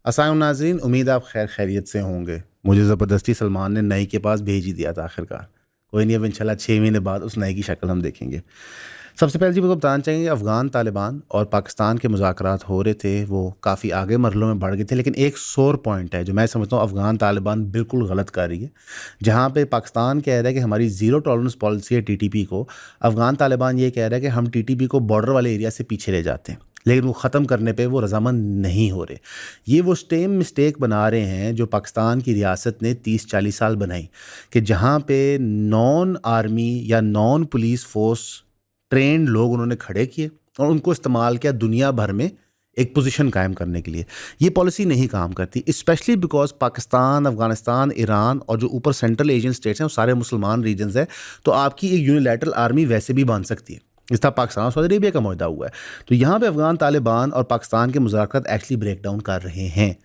अस्सलाम नाज़रीन, उम्मीद आप खैर खैरियत से होंगे। मुझे ज़बरदस्ती सलमान ने नई के पास भेज ही दिया था आखिरकार। कोई नहीं, अब इंशाल्लाह 6 महीने बाद उस नई की शक्ल हम देखेंगे। सबसे पहले जी आपको बताना चाहेंगे, अफ़गान तालिबान और पाकिस्तान के मुज़ाकरात हो रहे थे, वो काफ़ी आगे मरहलों में बढ़ गए थे, लेकिन एक सोर पॉइंट है जो मैं समझता हूँ अफ़गान तालिबान बिल्कुल गलत कर रही है। जहाँ पे पाकिस्तान कह रहा है कि हमारी ज़ीरो टॉलरेंस पॉलिसी है टीटीपी को, अफ़गान तालिबान ये कह रहा है कि हम टीटीपी को बॉर्डर वाले एरिया से पीछे ले जाते हैं, लेकिन वो ख़त्म करने पे वो रज़ामंद नहीं हो रहे। ये वो सेम मिस्टेक बना रहे हैं जो पाकिस्तान की रियासत ने 30-40 साल बनाई, कि जहाँ पे नॉन आर्मी या नॉन पुलिस फोर्स ट्रेंड लोग उन्होंने खड़े किए और उनको इस्तेमाल किया दुनिया भर में एक पोजीशन कायम करने के लिए। ये पॉलिसी नहीं काम करती, specially because Pakistan, Afghanistan, Iran और जो ऊपर सेंट्रल एशियन स्टेट्स हैं वो सारे मुसलमान रीजन्स हैं। तो आपकी एक यूनिलैटरल आर्मी वैसे भी बन सकती है, इस तरह पाकिस्तान और सऊदी अरेबिया का मुआहदा हुआ है। तो यहाँ पे अफगान तालिबान और पाकिस्तान के मुज़ाकरात एक्चुअली ब्रेक डाउन कर रहे हैं,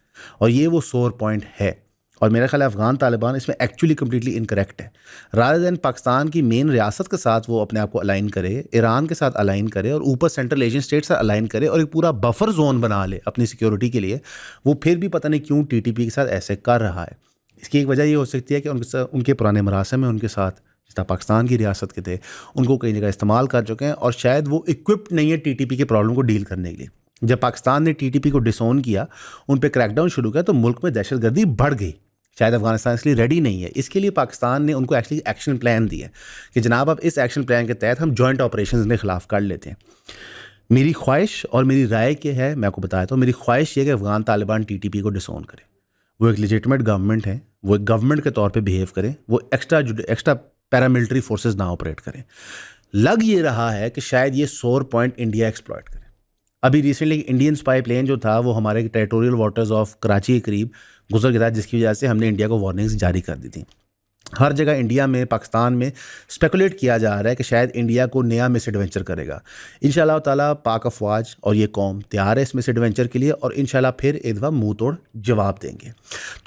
और ये वो सोर पॉइंट है। और मेरा ख्याल है अफगान तालिबान इसमें एक्चुअली कम्प्लीटली इनकरेक्ट है। रादर दैन पाकिस्तान की मेन रियासत के साथ वो अपने आप को अलाइन करे, ईरान के साथ अलाइन करे और ऊपर सेंट्रल एशियन स्टेट से अलाइन करे और एक पूरा बफर जोन बना ले अपनी सिक्योरिटी के लिए, वो फिर भी पता नहीं क्यों टीटीपी के साथ ऐसे कर रहा है। इसकी एक वजह ये हो सकती है कि उनके पुराने मरासम में उनके साथ, जिस तरह पाकिस्तान की रियासत के थे, उनको कई जगह इस्तेमाल कर चुके हैं और शायद वो इक्विप्ड नहीं है टीटीपी के प्रॉब्लम को डील करने के लिए। जब पाकिस्तान ने टीटीपी को डिसोन किया, उन पर क्रैकडाउन शुरू किया, तो मुल्क में दहशतगर्दी बढ़ गई। शायद अफगानिस्तान इसलिए रेडी नहीं है। इसके लिए पाकिस्तान ने उनको एक्चुअली एक्शन प्लान दिया कि जनाब अब इस एक्शन प्लान के तहत हम जॉइंट ऑपरेशंस के खिलाफ कर लेते हैं। मेरी ख्वाहिश और मेरी राय क्या है मैं आपको बताया, तो मेरी ख्वाहिश ये कि अफगान तालिबान टीटीपी को डिसोन करे। वो एक लेजिटिमेट गवर्नमेंट है, वो एक गवर्नमेंट के तौर पे बिहेव करे, वो एक्स्ट्रा पैरामिलिट्री फोर्सेस ना ऑपरेट करें। लग ये रहा है कि शायद ये सोर पॉइंट इंडिया एक्सप्लॉइट करे। अभी रिसेंटली इंडियन स्पाई प्लेन जो था वो हमारे टेरिटोरियल वाटर्स ऑफ कराची के करीब गुजर गया था, जिसकी वजह से हमने इंडिया को वार्निंग्स जारी कर दी थी। हर जगह इंडिया में, पाकिस्तान में स्पेकुलेट किया जा रहा है कि शायद इंडिया को नया मिस एडवेंचर करेगा। इंशाल्लाह ताला पाक अफवाज और ये कौम तैयार है इस मिस एडवेंचर के लिए, और इंशाल्लाह फिर एक दफ़ा मुँह तोड़ जवाब देंगे।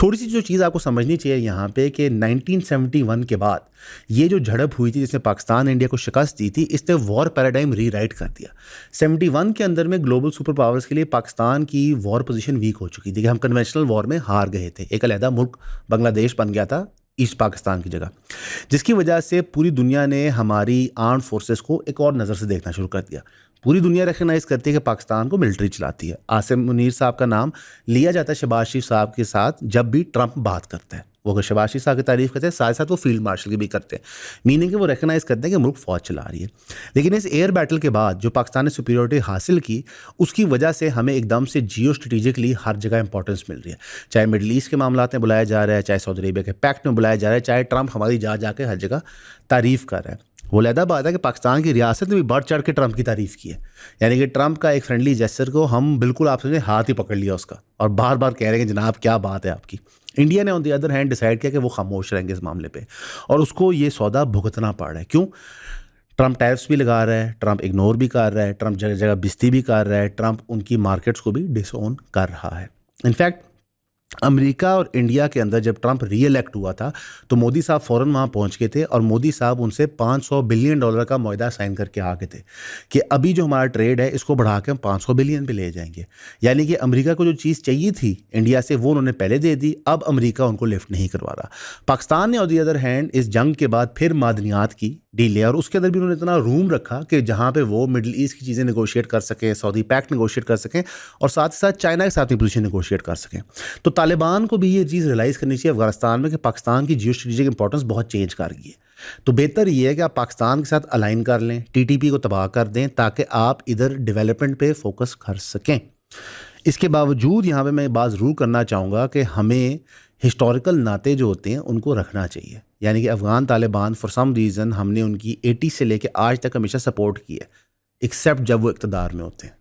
थोड़ी सी जो चीज़ आपको समझनी चाहिए यहाँ पे कि 1971 के बाद ये जो झड़प हुई थी जिसने पाकिस्तान ने इंडिया को शिकस्त दी थी, इसने वॉर पैराडाइम रीराइट कर दिया। 71 के अंदर में ग्लोबल सुपर पावर्स के लिए पाकिस्तान की वॉर पोजीशन वीक हो चुकी थी कि हम कन्वेंशनल वॉर में हार गए थे। एक अलहदा मुल्क बांग्लादेश बन गया था ईस्ट पाकिस्तान की जगह, जिसकी वजह से पूरी दुनिया ने हमारी आर्म्ड फोर्सेस को एक और नज़र से देखना शुरू कर दिया। पूरी दुनिया रिकग्नाइज करती है कि पाकिस्तान को मिलिट्री चलाती है। आसिम मुनीर साहब का नाम लिया जाता है शहबाज शरीफ साहब के साथ जब भी ट्रंप बात करता है। वो अगर शहबाज शरीफ साहब की तारीफ करते हैं, साथ साथ वो फील्ड मार्शल की भी करते हैं, मीनिंग कि वो रिकग्नाइज करते हैं कि मुल्क फौज चला रही है। लेकिन इस एयर बैटल के बाद जो पाकिस्तान ने सुपीरियरिटी हासिल की, उसकी वजह से हमें एकदम से जियो स्ट्रेटेजिकली हर जगह इंपॉर्टेंस मिल रही है। चाहे मिडल ईस्ट के मामलात में बुलाया जा रहा है, चाहे सऊदी अरेबिया के पैक्ट में बुलाया जा रहा है, चाहे ट्रंप हमारी जा जाके हर जगह तारीफ़ कर रहा है। वो लहदा बात है कि पाकिस्तान की रियासत ने भी बढ़ चढ़ के ट्रंप की तारीफ़ की है। यानी कि ट्रंप का एक फ्रेंडली जेस्चर को हम बिल्कुल आप समझे हाथ ही पकड़ लिया उसका, और बार बार कह रहे हैं कि जनाब क्या बात है आपकी। इंडिया ने on the other hand decide किया कि वो खामोश रहेंगे इस मामले पे, और उसको ये सौदा भुगतना पड़ रहा है। क्यों? ट्रंप टैरिफ्स भी लगा रहा है, ट्रंप इग्नोर भी कर रहा है, ट्रंप जगह जगह बिस्ती भी कर रहा है, ट्रंप उनकी मार्केट्स को भी डिसओन कर रहा है। इनफैक्ट अमेरिका और इंडिया के अंदर जब ट्रंप री इलेक्ट हुआ था तो मोदी साहब फ़ौरन वहाँ पहुँच गए थे, और मोदी साहब उनसे $500 बिलियन का मुआहदा साइन करके आ गए थे कि अभी जो हमारा ट्रेड है इसको बढ़ा के हम 500 बिलियन पे ले जाएंगे। यानी कि अमेरिका को जो चीज़ चाहिए थी इंडिया से वो उन्होंने पहले दे दी, अब अमेरिका उनको लिफ्ट नहीं करवा रहा। पाकिस्तान ने ऑन द अदर हैंड इस जंग के बाद फिर मादनियात की डील लिया, और उसके अंदर भी उन्होंने इतना रूम रखा कि जहाँ पे वो मिडल ईस्ट की चीज़ें नेगोशिएट कर सकें, सऊदी पैक्ट नेगोशिएट कर सकें, और साथ ही साथ चाइना के साथ भी पोजीशन नेगोशिएट कर सकें। तो तालिबान को भी ये चीज़ रियलाइज़ करनी चाहिए अफगानिस्तान में कि पाकिस्तान की जियो स्ट्रेटेजिक इंपॉर्टेंस बहुत चेंज कर गई है। तो बेहतर ये है कि आप पाकिस्तान के साथ अलाइन कर लें, टीटीपी को तबाह कर दें, ताकि आप इधर डेवलपमेंट पे फोकस कर सकें। इसके बावजूद यहाँ पे मैं बात ज़रूर करना चाहूँगा कि हमें हिस्टोरिकल नाते जो होते हैं उनको रखना चाहिए। यानी कि Afghan Taliban for some reason हमने उनकी 80 से लेकर आज तक हमेशा सपोर्ट की है, एक्सेप्ट जब वो इक़्तिदार में होते हैं।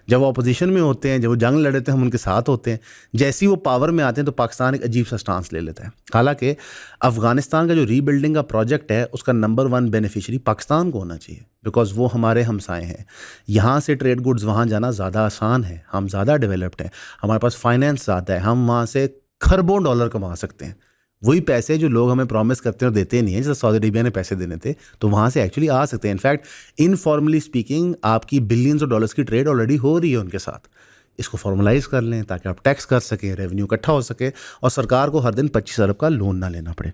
जब वो अपोजिशन में होते हैं, जब वो जंग लड़ते हैं, हम उनके साथ होते हैं। जैसे ही वो पावर में आते हैं तो पाकिस्तान एक अजीब सा स्टांस ले लेता है। हालांकि अफ़गानिस्तान का जो रीबिल्डिंग का प्रोजेक्ट है उसका नंबर 1 बेनिफिशियरी पाकिस्तान को होना चाहिए, बिकॉज वो हमारे हमसाए हैं। यहाँ से ट्रेड गुड्स वहाँ जाना ज़्यादा आसान है, हम ज़्यादा डेवलप्ड हैं, हमारे पास फाइनेंस ज़्यादा है, हम वहाँ से खरबों डॉलर कमा सकते हैं। वही पैसे जो लोग हमें प्रॉमिस करते हैं और देते नहीं हैं, जैसे सऊदी अरेबिया ने पैसे देने थे, तो वहाँ से एक्चुअली आ सकते हैं। इनफैक्ट इनफॉर्मली स्पीकिंग आपकी बिलियंस ऑफ डॉलर्स की ट्रेड ऑलरेडी हो रही है उनके साथ। इसको फॉर्मलाइज़ कर लें ताकि आप टैक्स कर सकें, रेवेन्यू इकट्ठा हो सके और सरकार को हर दिन 25 अरब का लोन ना लेना पड़े।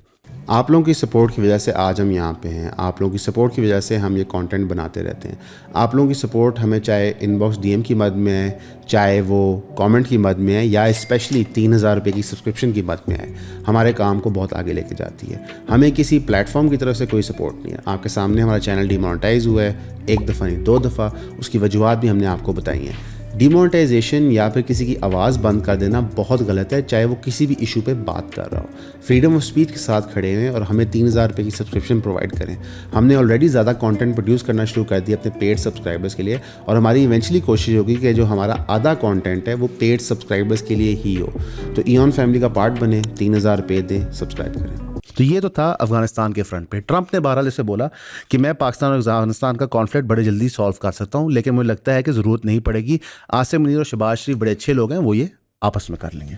आप लोगों की सपोर्ट की वजह से आज हम यहाँ पे हैं। आप लोगों की सपोर्ट की वजह से हम ये कंटेंट बनाते रहते हैं। आप लोगों की सपोर्ट हमें चाहे इनबॉक्स डीएम की मद में है, चाहे वो कमेंट की मद में है, या स्पेशली 3000 रुपये की सब्सक्रिप्शन की मद में है, हमारे काम को बहुत आगे लेके जाती है। हमें किसी प्लेटफॉर्म की तरफ से कोई सपोर्ट नहीं है। आपके सामने हमारा चैनल डिमोनेटाइज हुआ है, एक दफ़ा नहीं 2 दफ़ा। उसकी वजूहत भी हमने आपको बताई हैं। डिमोनेटाइजेशन या फिर किसी की आवाज़ बंद कर देना बहुत गलत है, चाहे वो किसी भी इशू पे बात कर रहा हो। फ्रीडम ऑफ स्पीच के साथ खड़े हैं और हमें 3000 रुपये की सब्सक्रिप्शन प्रोवाइड करें। हमने ऑलरेडी ज़्यादा कंटेंट प्रोड्यूस करना शुरू कर दिया अपने पेड सब्सक्राइबर्स के लिए, और हमारी इवेंचुअली कोशिश होगी कि जो हमारा आधा कंटेंट है वो पेड सब्सक्राइबर्स के लिए ही हो। तो ईऑन फैमिली का पार्ट बने, 3000 रुपये दें, सब्सक्राइब करें। तो ये तो था अफगानिस्तान के फ्रंट पे। ट्रंप ने बहरहाल इसे बोला कि मैं पाकिस्तान और अफगानिस्तान का कॉन्फ्लिक्ट बड़े जल्दी सॉल्व कर सकता हूँ, लेकिन मुझे लगता है कि ज़रूरत नहीं पड़ेगी। आसिम मुनीर और शहबाज शरीफ बड़े अच्छे लोग हैं, वो ये आपस में कर लेंगे।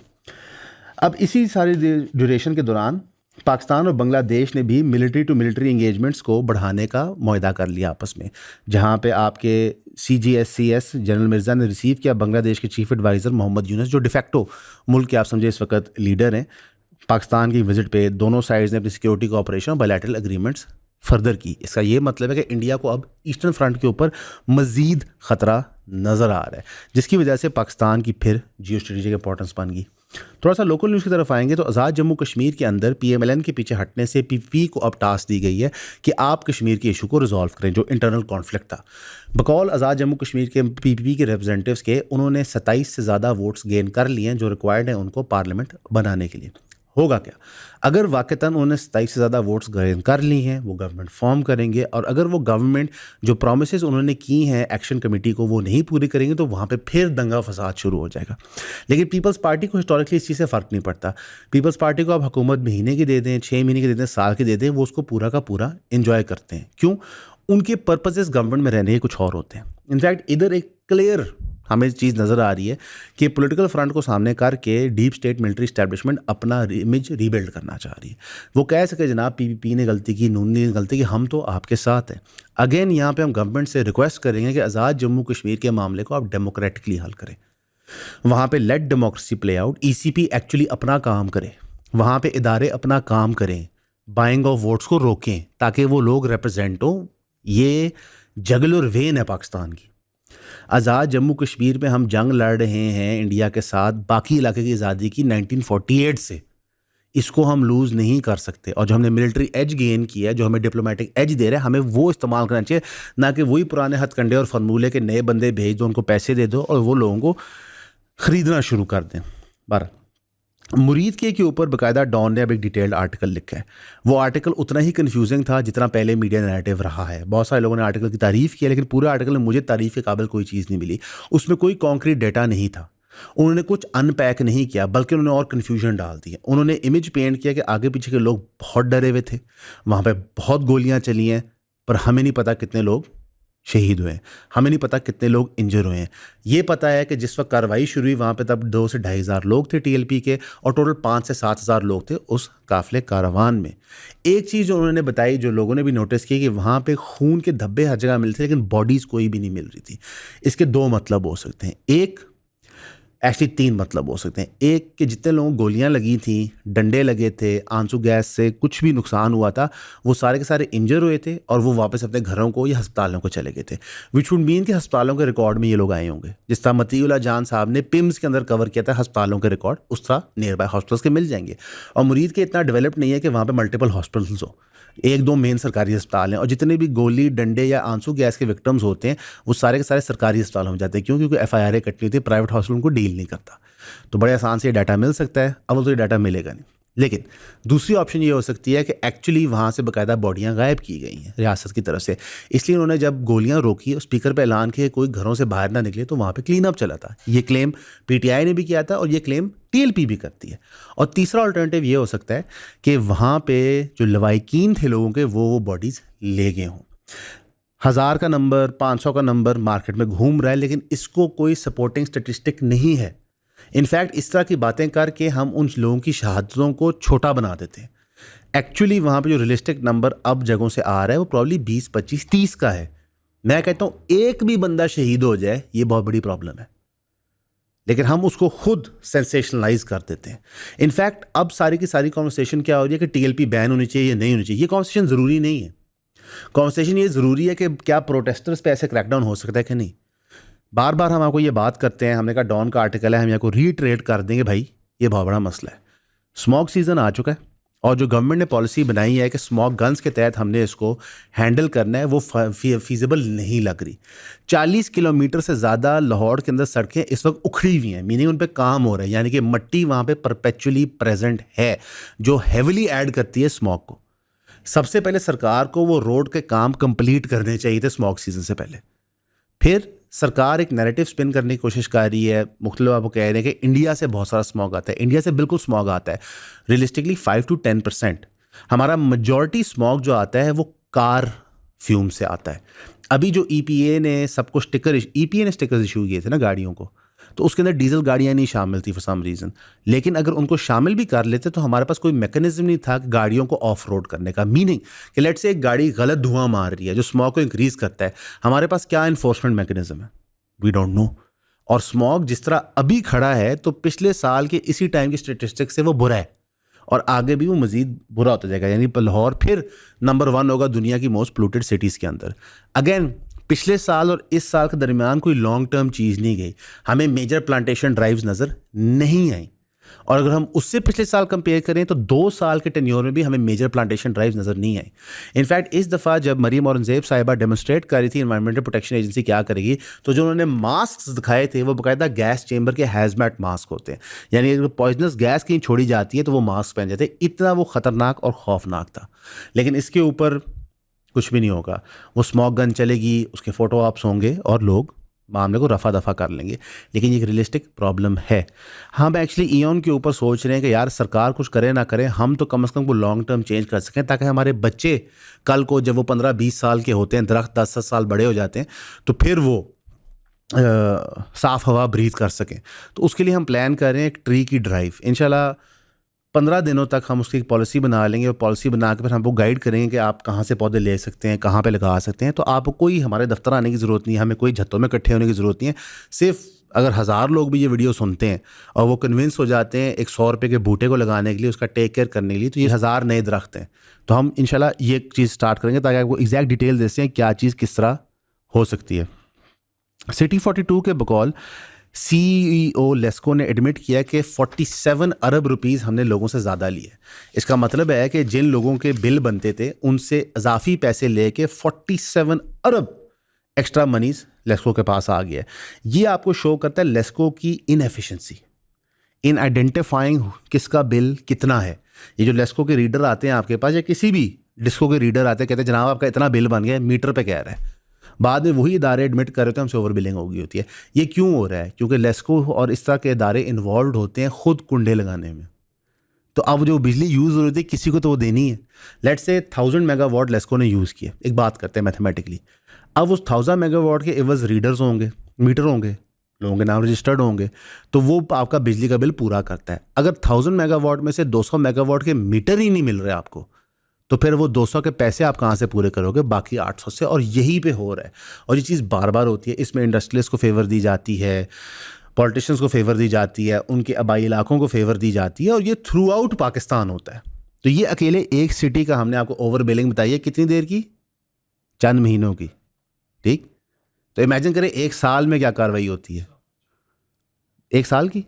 अब इसी सारी ड्यूरेशन के दौरान पाकिस्तान और बांग्लादेश ने भी मिलिट्री टू मिलिट्री इंगेजमेंट्स को बढ़ाने का मुआहदा कर लिया आपस में, जहाँ पे आपके CGSCS जनरल मिर्ज़ा ने रिसीव किया बांग्लादेश के चीफ एडवाइज़र मोहम्मद यूनुस, जो डिफेक्टो मुल्क के आप समझे इस वक्त लीडर हैं। पाकिस्तान की विजिट पे दोनों साइड्स ने अपनी सिक्योरिटी कोऑपरेशन और बायलैटरल एग्रीमेंट्स फर्दर की। इसका ये मतलब है कि इंडिया को अब ईस्टर्न फ्रंट के ऊपर मज़ीद ख़तरा नज़र आ रहा है, जिसकी वजह से पाकिस्तान की फिर जियो स्ट्रेटेजिक इंपॉर्टेंस बन गई। थोड़ा सा लोकल न्यूज़ की तरफ आएंगे तो आज़ाद जम्मू कश्मीर के अंदर PMLN के पीछे हटने से PPP को अब टास्क दी गई है कि आप कश्मीर के इशू को रिजॉल्व करें, जो इंटरनल कॉन्फ्लिक्ट था। बकौल आज़ाद जम्मू कश्मीर के PPP के रिप्रेजेंटेटिव्स के, उन्होंने 27 से ज़्यादा वोट्स गेन कर लिए हैं जो रिक्वायर्ड हैं उनको पार्लियामेंट बनाने के लिए। होगा क्या, अगर वाकईतन उन्होंने 27 से ज़्यादा वोट्स गेन कर ली हैं, वो गवर्नमेंट फॉर्म करेंगे, और अगर वो गवर्नमेंट जो प्रोमिसेस उन्होंने की हैं एक्शन कमेटी को वो नहीं पूरी करेंगे तो वहाँ पे फिर दंगा फसाद शुरू हो जाएगा। लेकिन पीपल्स पार्टी को हिस्टोरिकली इस चीज़ से फ़र्क नहीं पड़ता। पीपल्स पार्टी को आप हुकूमत महीने की दे दें, 6 महीने की दे दें, साल की दे दें, वो उसको पूरा का पूरा इन्जॉय करते हैं। क्यों? उनके पर्पसेस गवर्नमेंट में रहने के कुछ और होते हैं। इनफैक्ट इधर एक क्लियर हमें चीज़ नज़र आ रही है कि पॉलिटिकल फ्रंट को सामने करके डीप स्टेट मिलिट्री इस्टेब्लिशमेंट अपना इमेज रीबिल्ड करना चाह रही है। वो कह सके जनाब PPP ने गलती की, नून ने गलती की, हम तो आपके साथ हैं। अगेन यहाँ पे हम गवर्नमेंट से रिक्वेस्ट करेंगे कि आज़ाद जम्मू कश्मीर के मामले को आप डेमोक्रेटिकली हल करें, वहाँ पे let democracy play out, ECP actually अपना काम करे, वहाँ पे इदारे अपना काम करें, बाइंग ऑफ वोट्स को रोकें ताकि वो लोग रिप्रेजेंट हो। ये जगल और वेन है पाकिस्तान की। आज़ाद जम्मू कश्मीर में हम जंग लड़ रहे हैं इंडिया के साथ बाकी इलाके की आज़ादी की 1948 से, इसको हम लूज़ नहीं कर सकते। और जो हमने मिलिट्री एज गेन किया है, जो हमें डिप्लोमेटिक एज दे रहा है, हमें वो इस्तेमाल करना चाहिए, ना कि वही पुराने हथकंडे और फार्मूले के नए बंदे भेज दो, उनको पैसे दे दो और वो लोगों को ख़रीदना शुरू कर दें। बार मुरीद के ऊपर बाकायदा डॉन ने अब एक डिटेल्ड आर्टिकल लिखा है। वो आर्टिकल उतना ही कन्फ्यूजिंग था जितना पहले मीडिया नैरेटिव रहा है। बहुत सारे लोगों ने आर्टिकल की तारीफ़ की, लेकिन पूरे आर्टिकल में मुझे तारीफ़ के काबिल कोई चीज़ नहीं मिली। उसमें कोई कॉन्क्रीट डेटा नहीं था, उन्होंने कुछ अनपैक नहीं किया, बल्कि उन्होंने और कन्फ्यूजन डाल दिया। उन्होंने इमेज पेंट किया कि आगे पीछे के लोग बहुत डरे हुए थे, वहाँ पर बहुत गोलियाँ चली हैं, पर हमें नहीं पता कितने लोग शहीद हुए हैं, हमें नहीं पता कितने लोग इंजर हुए हैं। ये पता है कि जिस वक्त कार्रवाई शुरू हुई वहाँ पे तब 2 से 2,500 लोग थे TLP के, और टोटल 5 से 7,000 लोग थे उस काफिले कारवान में। एक चीज़ जो उन्होंने बताई, जो लोगों ने भी नोटिस की, कि वहाँ पे खून के धब्बे हर जगह मिलते थे लेकिन बॉडीज़ कोई भी नहीं मिल रही थी। इसके 2 मतलब हो सकते हैं, एक एक्चुअली 3 मतलब हो सकते हैं। एक कि जितने लोगों को गोलियां लगी थी, डंडे लगे थे, आंसू गैस से कुछ भी नुकसान हुआ था, वो सारे के सारे इंजर हुए थे और वो वापस अपने घरों को या अस्पतालों को चले गए थे। विच वुड मीन कि अस्पतालों के रिकॉर्ड में ये लोग आए होंगे। जिस तरह मतीउल्लाह जान साहब ने पिम्स के अंदर कवर किया था अस्पतालों के रिकॉर्ड, उस तरह नियर बाय हॉस्पिटल्स के मिल जाएंगे। और मुरीद के इतना डेवलप नहीं है कि वहाँ पर मल्टीपल हॉस्पिटल्स हो, 1-2 मेन सरकारी अस्पताल हैं, और जितने भी गोली डंडे या आंसू गैस के विक्टिम्स होते हैं वो सारे के सारे सरकारी अस्पतालों में जाते हैं। क्यों? क्योंकि FIR कटनी होती है, प्राइवेट हॉस्पिटल उनको डील नहीं करता। तो बड़े आसान से ये डाटा मिल सकता है। अब तो ये डाटा मिलेगा नहीं, लेकिन दूसरी ऑप्शन ये हो सकती है कि एक्चुअली वहाँ से बाकायदा बॉडियाँ गायब की गई हैं रियासत की तरफ से। इसलिए उन्होंने जब गोलियाँ रोकी, स्पीकर पे ऐलान किया कोई घरों से बाहर ना निकले, तो वहाँ पे क्लीन अप चला था। ये क्लेम PTI ने भी किया था और ये क्लेम TLP भी करती है। और तीसरा अल्टरनेटिव ये हो सकता है कि वहाँ पे जो लवाकिन थे लोगों के, वो बॉडीज़ ले गए हों। 1000 का नंबर, 500 का नंबर मार्केट में घूम रहा है, लेकिन इसको कोई सपोर्टिंग स्टेटिस्टिक नहीं है। इनफैक्ट इस तरह की बातें करके हम उन लोगों की शहादतों को छोटा बना देते हैं। एक्चुअली वहाँ पे जो रियलिस्टिक नंबर अब जगहों से आ रहा है वो प्रॉब्ली 20, 25, 30 का है। मैं कहता हूँ एक भी बंदा शहीद हो जाए, ये बहुत बड़ी प्रॉब्लम है। लेकिन हम उसको खुद सेंसेशनलाइज कर देते हैं। इनफैक्ट अब सारी की सारी कॉन्वर्सेशन क्या हो रही है कि टीएलपी बैन होनी चाहिए या नहीं होनी चाहिए। ये कॉन्वर्सेशन ज़रूरी नहीं है। कॉन्वर्सेशन ये ज़रूरी है कि क्या प्रोटेस्टर्स पे ऐसे क्रैकडाउन हो सकता है कि नहीं। बार बार हम आपको ये बात करते हैं, हमने कहा डॉन का आर्टिकल है, हम यहाँ को रीट्रेट कर देंगे भाई, ये बहुत बड़ा मसला है। स्मॉग सीज़न आ चुका है और जो गवर्नमेंट ने पॉलिसी बनाई है कि स्मॉग गन्स के तहत हमने इसको हैंडल करना है, वो फीजिबल नहीं लग रही। 40 किलोमीटर से ज़्यादा लाहौर के अंदर सड़कें इस वक्त उखड़ी हुई हैं, मीनिंग उन पे काम हो रहा है, यानी कि मट्टी वहाँ पे परपेचुअली प्रेजेंट है जो हेविली ऐड करती है स्मॉग को। सबसे पहले सरकार को वो रोड के काम कंप्लीट करने चाहिए थे स्मॉग सीज़न से पहले। फिर सरकार एक नैरेटिव स्पिन करने की कोशिश कर रही है, मुख्तलिफ आपको कह रहे हैं कि इंडिया से बहुत सारा स्मॉग आता है। इंडिया से बिल्कुल स्मॉग आता है, रियलिस्टिकली 5 to 10%। हमारा मेजॉरिटी स्मॉग जो आता है वो कार फ्यूम से आता है। अभी जो EPA ने सबको EPA ने स्टिकर्स इशू किए थे ना गाड़ियों को, तो उसके अंदर डीजल गाड़ियाँ नहीं शामिल थी फॉर सम रीज़न। लेकिन अगर उनको शामिल भी कर लेते तो हमारे पास कोई मैकेनिज्म नहीं था कि गाड़ियों को ऑफ रोड करने का। मीनिंग कि लेट से एक गाड़ी गलत धुआं मार रही है जो स्मॉग को इंक्रीज़ करता है, हमारे पास क्या इन्फोर्समेंट मैकेनिज्म है? We don't know. और स्मॉग जिस तरह अभी खड़ा है तो पिछले साल के इसी टाइम की स्टेटिस्टिक्स से वो बुरा है और आगे भी वो मज़ीद बुरा होता जाएगा। यानी लाहौर फिर नंबर 1 होगा दुनिया की मोस्ट पोल्यूटेड सिटीज़ के अंदर। अगेन पिछले साल और इस साल के दरमियान कोई लॉन्ग टर्म चीज़ नहीं गई, हमें मेजर प्लांटेशन ड्राइव्स नज़र नहीं आई। और अगर हम उससे पिछले साल कंपेयर करें तो 2 साल के टेन्योर में भी हमें मेजर प्लांटेशन ड्राइव्स नज़र नहीं आई। इनफैक्ट इस दफ़ा जब मरीम औरंगज़ेब साहिबा डेमोस्ट्रेट कर रही थी एनवायरमेंटल प्रोटेक्शन एजेंसी क्या करेगी, तो जो उन्होंने मास्क दिखाए थे वो बाकायदा गैस चेंबर के हैजमैट मास्क होते हैं, यानी अगर पॉइजनस गैस कहीं छोड़ी जाती है तो वो मास्क पहन जाते हैं। इतना वो ख़तरनाक और खौफनाक था। लेकिन इसके ऊपर कुछ भी नहीं होगा। वो स्मॉग गन चलेगी, उसके फ़ोटो ऑप्स होंगे और लोग मामले को रफा दफा कर लेंगे। लेकिन ये एक रियलिस्टिक प्रॉब्लम है। हम एक्चुअली ईओन के ऊपर सोच रहे हैं कि यार सरकार कुछ करे ना करे, हम तो कम से कम वो लॉन्ग टर्म चेंज कर सकें ताकि हमारे बच्चे कल को जब वो 15-20 साल के होते हैं, दरख्त 10-10 साल बड़े हो जाते हैं, तो फिर वो साफ़ हवा ब्रीथ कर सकें। तो उसके लिए हम प्लान कर रहे हैं एक ट्री की ड्राइव। इंशाल्लाह 15 दिनों तक हम उसकी पॉलिसी बना लेंगे और पॉलिसी बना के फिर हमको गाइड करेंगे कि आप कहाँ से पौधे ले सकते हैं, कहाँ पे लगा सकते हैं। तो आपको कोई हमारे दफ्तर आने की ज़रूरत नहीं है, हमें कोई झत्तों में इकट्ठे होने की ज़रूरत नहीं है। सिर्फ अगर 1000 लोग भी ये वीडियो सुनते हैं और वो कन्विंस हो जाते हैं एक 100 रुपये के बूटे को लगाने के लिए, उसका टेक केयर करने के लिए, तो ये 1000 नए दरख्त हैं। तो हम इंशाल्लाह ये चीज़ स्टार्ट करेंगे ताकि आपको एग्जैक्ट डिटेल दे सकें क्या चीज़ किस तरह हो सकती है। सिटी 42 के बकौल CEO लेस्को ने एडमिट किया कि 47 अरब रुपीज़ हमने लोगों से ज़्यादा लिए। इसका मतलब है कि जिन लोगों के बिल बनते थे उनसे इजाफी पैसे लेके 47 अरब एक्स्ट्रा मनीज लेस्को के पास आ गया है। ये आपको शो करता है लेस्को की इनएफिशिएंसी इन आइडेंटिफाइंग किसका बिल कितना है। ये जो लेस्को के रीडर आते हैं आपके पास या किसी भी डिस्को के रीडर आते हैं, कहते हैं जनाब आपका इतना बिल बन गया, मीटर पे कह रहा है। बाद में वही इदारे एडमिट कर रहे होते हैं हमसे ओवर बिलिंग हो गई होती है। ये क्यों हो रहा है? क्योंकि लेस्को और इस तरह के इदारे इन्वॉल्व होते हैं खुद कुंडे लगाने में। तो अब जो बिजली यूज़ हो रही थी किसी को तो वो देनी है। लेट्स से 1000 मेगावाट लेस्को ने यूज़ किया। एक बात करते हैं मैथमेटिकली, अब उस 1000 मेगावाट के एवज रीडर्स होंगे, मीटर होंगे, लोगों के नाम रजिस्टर्ड होंगे, तो वो आपका बिजली का बिल पूरा करता है। अगर 1000 मेगावाट में से 200 मेगावाट के मीटर ही नहीं मिल रहे आपको, तो फिर वो 200 के पैसे आप कहाँ से पूरे करोगे? बाकी 800 से। और यही पे हो रहा है और ये चीज़ बार बार होती है। इसमें इंडस्ट्रियलिस्ट को फेवर दी जाती है, पॉलिटिशियंस को फेवर दी जाती है, उनके आबाई इलाकों को फेवर दी जाती है और ये थ्रू आउट पाकिस्तान होता है। तो ये अकेले एक सिटी का हमने आपको ओवर बिलिंग बताई है, कितनी देर की? चंद महीनों की। ठीक, तो इमेजिन करें एक साल में क्या कार्रवाई होती है। एक साल की,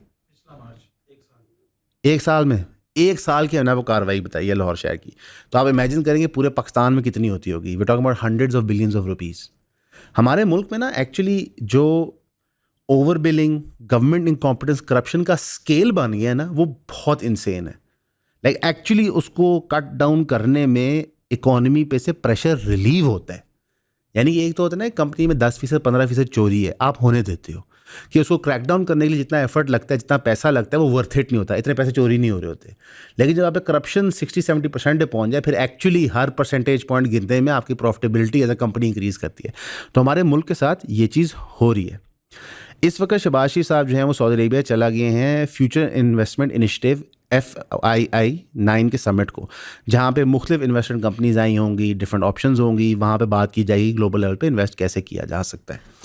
एक साल में, एक साल की हमने वो कार्रवाई बताई है लाहौर शहर की। तो आप इमेजिन करेंगे पूरे पाकिस्तान में कितनी होती होगी। We talk about hundreds of billions of rupees. हमारे मुल्क में ना एक्चुअली जो over billing, government incompetence, corruption का स्केल बन गया है ना, वो बहुत इंसेन है। लाइक एक्चुअली उसको कट डाउन करने में इकॉनमी पे से प्रेशर रिलीव होता है। यानी कि एक तो होता है ना कंपनी में 10% 15% चोरी है, आप होने देते हो कि उसको क्रैकडाउन करने के लिए जितना एफर्ट लगता है, जितना पैसा लगता है, वो वर्थ इट नहीं होता, इतने पैसे चोरी नहीं हो रहे होते। लेकिन जब आप पे करप्शन 60-70% पे पहुंच जाए, फिर एक्चुअली हर परसेंटेज पॉइंट गिनने में आपकी profitability as a company increase करती है। तो हमारे मुल्क के साथ ये चीज़ हो रही है। इस वक्त शहबाज शरीफ साहब जो हैं वो सऊदी अरेबिया चला गए हैं फ्यूचर इन्वेस्टमेंट इनिशिएटिव FII-9 के समिट को, जहाँ पे मुख्तलिफ इन्वेस्टमेंट कंपनीज आई होंगी, डिफरेंट ऑप्शंस होंगी, वहाँ पे बात की जाएगी ग्लोबल लेवल पे इन्वेस्ट कैसे किया जा सकता है।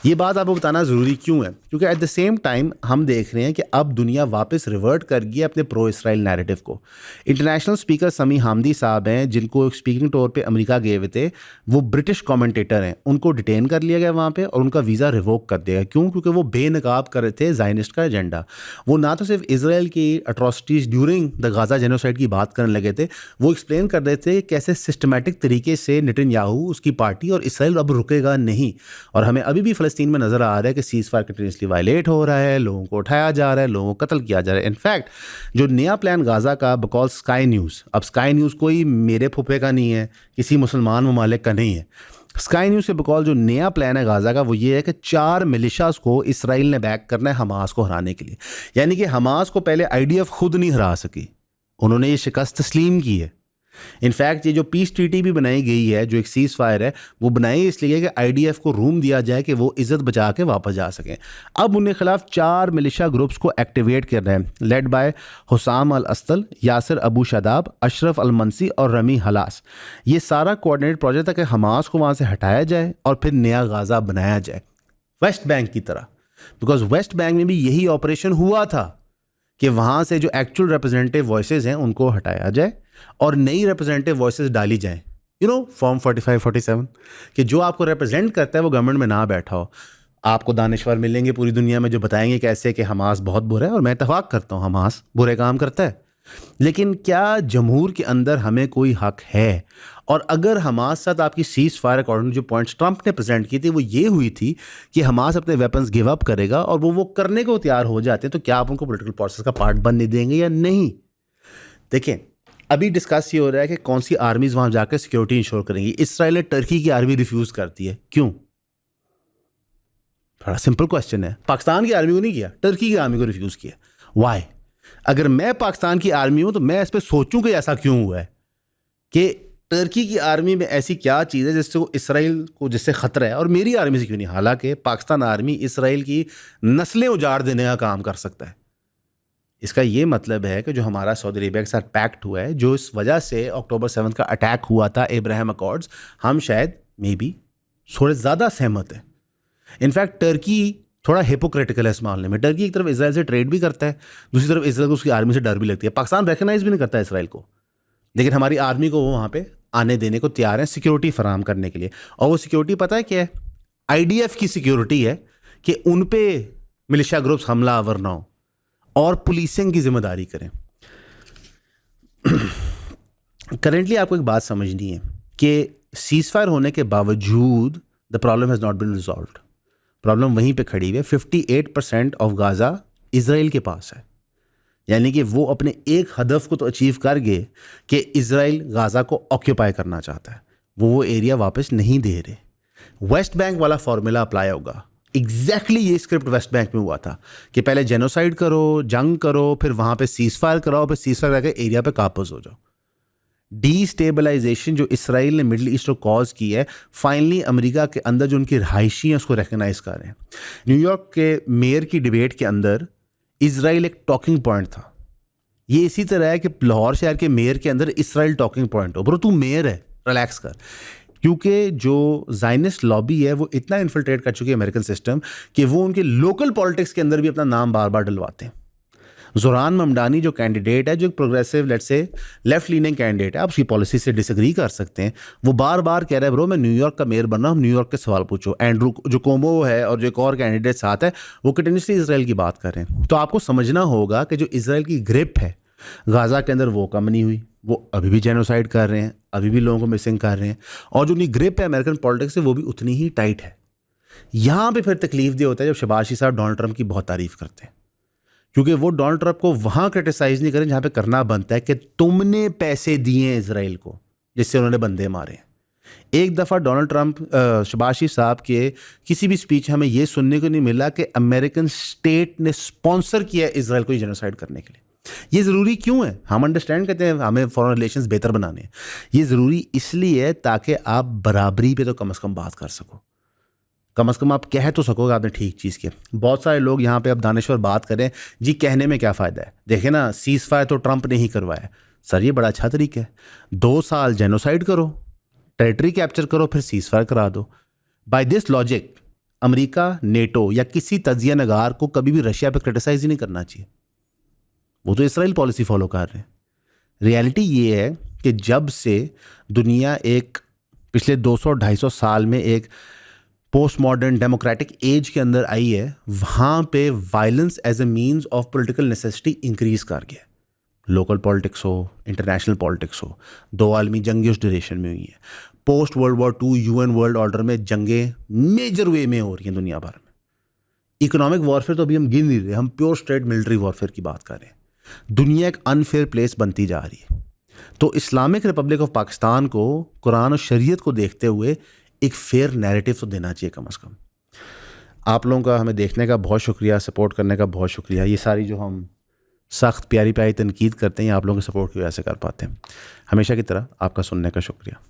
ये बात आपको बताना ज़रूरी क्यों है? क्योंकि एट द सेम टाइम हम देख रहे हैं कि अब दुनिया वापस रिवर्ट कर गई है अपने प्रो इसराइल नैरेटिव को। इंटरनेशनल स्पीकर समी हामदी साहब हैं, जिनको स्पीकिंग टूर पे अमेरिका गए हुए थे, वो ब्रिटिश कमेंटेटर हैं, उनको डिटेन कर लिया गया वहाँ पे और उनका वीज़ा रिवोक कर दिया गया। क्यों? क्योंकि वो बेनकाब कर रहे थे ज़ायनिस्ट का एजेंडा। वो ना तो सिर्फ इसराइल की atrocities during the Gaza genocide की बात करने लगे थे, वो एक्सप्लेन कर रहे थे कैसे सिस्टमैटिक तरीके से नेतन्याहू, उसकी पार्टी और इसराइल अब रुकेगा नहीं। और हमें अभी भी फ़लस्तीन में नज़र आ रहा है कि सीज़ फायर कंटिन्यूसली वायलेट हो रहा है, लोगों को उठाया जा रहा है, लोगों को कत्ल किया जा रहा है। इनफैक्ट जो नया प्लान गाज़ा का बकॉल स्काई न्यूज़, अब स्काई न्यूज़ कोई मेरे फुफे का नहीं है, किसी मुसलमान ममालिक का नहीं है। स्काई न्यूज़ के बकौल जो नया प्लान है गाज़ा का, वो ये है कि 4 मिलिशास को इसराइल ने बैक करना है हमास को हराने के लिए। यानी कि हमास को पहले IDF खुद नहीं हरा सकी, उन्होंने ये शिकस्त तस्लीम की है। इनफैक्ट ये जो पीस ट्रीटी भी बनाई गई है, जो एक सीज़ फायर है, वो बनाई इसलिए कि IDF को रूम दिया जाए कि वो इज़्ज़त बचा के वापस जा सकें। अब उनके खिलाफ 4 मिलिशा ग्रुप्स को एक्टिवेट कर रहे हैं, लेड बाय हुसाम अल अस्तल, यासिर अबू शादाब, अशरफ अल मनसी और रमी हलास। ये सारा कोऑर्डिनेट प्रोजेक्ट है कि हमास को वहाँ से हटाया जाए और फिर नया गाज़ा बनाया जाए, वेस्ट बैंक की तरह। बिकॉज वेस्ट बैंक में भी यही ऑपरेशन हुआ था कि वहाँ से जो एक्चुअल रिप्रेजेंटेटिव वॉइसेस हैं उनको हटाया जाए और नई रिप्रेजेंटेटिव वॉइसेस डाली जाएं। फॉर्म 45-47, कि जो आपको रिप्रेजेंट करता है वो गवर्नमेंट में ना बैठा हो। आपको दानिश्वर मिलेंगे पूरी दुनिया में जो बताएंगे कैसे कि हमास बहुत बुरा है, और मैं इत्तेफाक करता हूँ हमास बुरे काम करता है, लेकिन क्या जमहूर के अंदर हमें कोई हक है? और अगर हमास साथ आपकी सीज़ फायर अकॉर्डिंग जो पॉइंट्स ट्रंप ने प्रेजेंट की थी वो ये हुई थी कि हमास अपने वेपन्स गिव अप करेगा और वो करने को तैयार हो जाते हैं, तो क्या आप उनको पॉलिटिकल प्रोसेस का पार्ट बनने देंगे या नहीं? देखें, अभी डिस्कस ये हो रहा है कि कौन सी आर्मीज़ वहाँ जाकर सिक्योरिटी इंश्योर करेंगी। इसराइल ने टर्की की आर्मी रिफ्यूज़ करती है, क्यों? बड़ा सिंपल क्वेश्चन है। पाकिस्तान की आर्मी को नहीं किया, टर्की की आर्मी को रिफ्यूज़ किया। वाई? अगर मैं पाकिस्तान की आर्मी हूँ तो मैं इस पर सोचूं कि ऐसा क्यों हुआ है, कि टर्की की आर्मी में ऐसी क्या चीज़ है जिससे वो इसराइल को जिससे ख़तरा है और मेरी आर्मी से क्यों नहीं? हालांकि पाकिस्तान आर्मी इसराइल की नस्लें उजाड़ देने का काम कर सकता है। इसका ये मतलब है कि जो हमारा सऊदी अरेबिया के साथ पैक्ट हुआ है, जो इस वजह से अक्टूबर 7 का अटैक हुआ था, अब्राहम अकॉर्ड्स, हम शायद मे बी थोड़े ज़्यादा सहमत हैं। इनफैक्ट टर्की थोड़ा हिपोक्रेटिकल है इस मामले में। टर्की एक तरफ इसराइल से ट्रेड भी करता है, दूसरी तरफ इसराइल को उसकी आर्मी से डर भी लगती है। पाकिस्तान रिकगनाइज भी नहीं करता इसराइल को, लेकिन हमारी आर्मी को वो वहाँ पे आने देने को तैयार है सिक्योरिटी फराहम करने के लिए। और वो सिक्योरिटी पता है क्या है? IDF की सिक्योरिटी है कि उन पे मिलिशिया ग्रुप्स हमला आवर ना हो और पुलिसिंग की जिम्मेदारी करें। करेंटली आपको एक बात समझनी है कि सीज़ फायर होने के बावजूद the problem has not been resolved. Problem वहीं पे खड़ी हुई है। 58% ऑफ गाज़ा इसराइल के पास है, यानी कि वो अपने एक हदफ को तो अचीव कर गए कि इसराइल गाज़ा को ऑक्यूपाई करना चाहता है, वो एरिया वापस नहीं दे रहे। वेस्ट बैंक वाला फॉर्मूला अप्लाई होगा। एग्जैक्टली ये स्क्रिप्ट वेस्ट बैंक में हुआ था कि पहले जेनोसाइड करो, जंग करो, फिर वहाँ पे सीज़ फायर कराओ, फिर सीज़ फायर करके एरिया पे काबूज हो जाओ। डीस्टेबलाइजेशन जो इसराइल ने मिडल ईस्ट को कॉज की है, फाइनली अमेरिका के अंदर जो उनकी रहायशी हैं उसको रिकगनाइज कर रहे हैं। न्यूयॉर्क के मेयर की डिबेट के अंदर इसराइल एक टॉकिंग पॉइंट था। ये इसी तरह है कि लाहौर शहर के मेयर के अंदर इसराइल टॉकिंग पॉइंट हो। ब्रो तू मेयर है, रिलैक्स कर। क्योंकि जो ज़ायनिस्ट लॉबी है वो इतना इन्फिल्ट्रेट कर चुकी है अमेरिकन सिस्टम कि वो उनके लोकल पॉलिटिक्स के अंदर भी अपना नाम बार बार डलवाते हैं। ज़ुरान ममदानी जो कैंडिडेट है, जो एक progressive let's say left leaning candidate है, आप उसकी पॉलिसी से डिसएग्री कर सकते हैं, वो बार बार कह रहा है ब्रो मैं न्यूयॉर्क का मेयर बन रहा हूँ, न्यूयॉर्क के सवाल पूछो। एंड्रू जो कोमो है और जो एक और कैंडिडेट साथ है, वो कंटिन्यूसली इसराइल की बात कर रहे हैं। तो आपको समझना होगा कि जो इसराइल की ग्रिप है गाज़ा के अंदर वो कम नहीं हुई, वो अभी भी जेनोसाइड कर रहे हैं, अभी भी लोगों को मिसिंग कर रहे हैं, और जो उनकी ग्रिप है अमेरिकन पॉलिटिक्स से वो भी उतनी ही टाइट है। यहाँ पे फिर तकलीफ दे होता है जब शहबाज साहब डोनाल्ड ट्रंप की बहुत तारीफ करते हैं, क्योंकि वो डोनाल्ड ट्रंप को वहाँ क्रिटिसाइज नहीं करें जहाँ पे करना बनता है कि तुमने पैसे दिए इसराइल को जिससे उन्होंने बंदे मारे। एक दफ़ा डोनाल्ड ट्रंप शहबाज साहब के किसी भी स्पीच हमें ये सुनने को नहीं मिला कि अमेरिकन स्टेट ने स्पॉन्सर किया इसराइल को जेनोसाइड करने के लिए। ये ज़रूरी क्यों है? हम अंडरस्टैंड करते हैं हमें फॉरेन रिलेशंस बेहतर बनाने हैं, ये ज़रूरी इसलिए है ताकि आप बराबरी पे तो कम से कम बात कर सको। कम से कम आप कह तो सकोगे आपने ठीक चीज़ की। बहुत सारे लोग यहाँ पे अब दानिश्वर बात करें जी, कहने में क्या फ़ायदा है, देखे ना सीज़ फायर तो ट्रंप ने ही करवाया। सर ये बड़ा अच्छा तरीका है, 2 साल जेनोसाइड करो, टेरिटरी कैप्चर करो, फिर सीज़ फायर करा दो। By this logic America, NATO या किसी तजिया नगार को कभी भी रशिया पे क्रिटिसाइज ही नहीं करना चाहिए, वो तो इसराइल पॉलिसी फॉलो कर रहे हैं। रियलिटी ये है कि जब से दुनिया एक पिछले 200-250 साल में एक पोस्ट मॉडर्न डेमोक्रेटिक एज के अंदर आई है, वहाँ पे violence as a means of political necessity increase कर गया। लोकल पॉलिटिक्स हो, इंटरनेशनल पॉलिटिक्स हो, 2 आलमी जंगें उस ड्यूरेशन में हुई हैं। Post world war 2 UN world order में जंगें मेजर वे में हो रही हैं दुनिया भर में। इकोनॉमिक वॉरफेयर तो अभी हम गिन नहीं रहे, हम प्योर स्ट्रेट मिलिट्री वॉरफेयर की बात कर रहे हैं। दुनिया एक अनफेयर प्लेस बनती जा रही है। तो इस्लामिक रिपब्लिक ऑफ पाकिस्तान को कुरान और शरीयत को देखते हुए एक फेयर नैरेटिव तो देना चाहिए कम से कम। आप लोगों का हमें देखने का बहुत शुक्रिया, सपोर्ट करने का बहुत शुक्रिया। ये सारी जो हम सख्त प्यारी प्यारी तनकीद करते हैं, आप लोगों के सपोर्ट की वजह से कर पाते हैं। हमेशा की तरह आपका सुनने का शुक्रिया।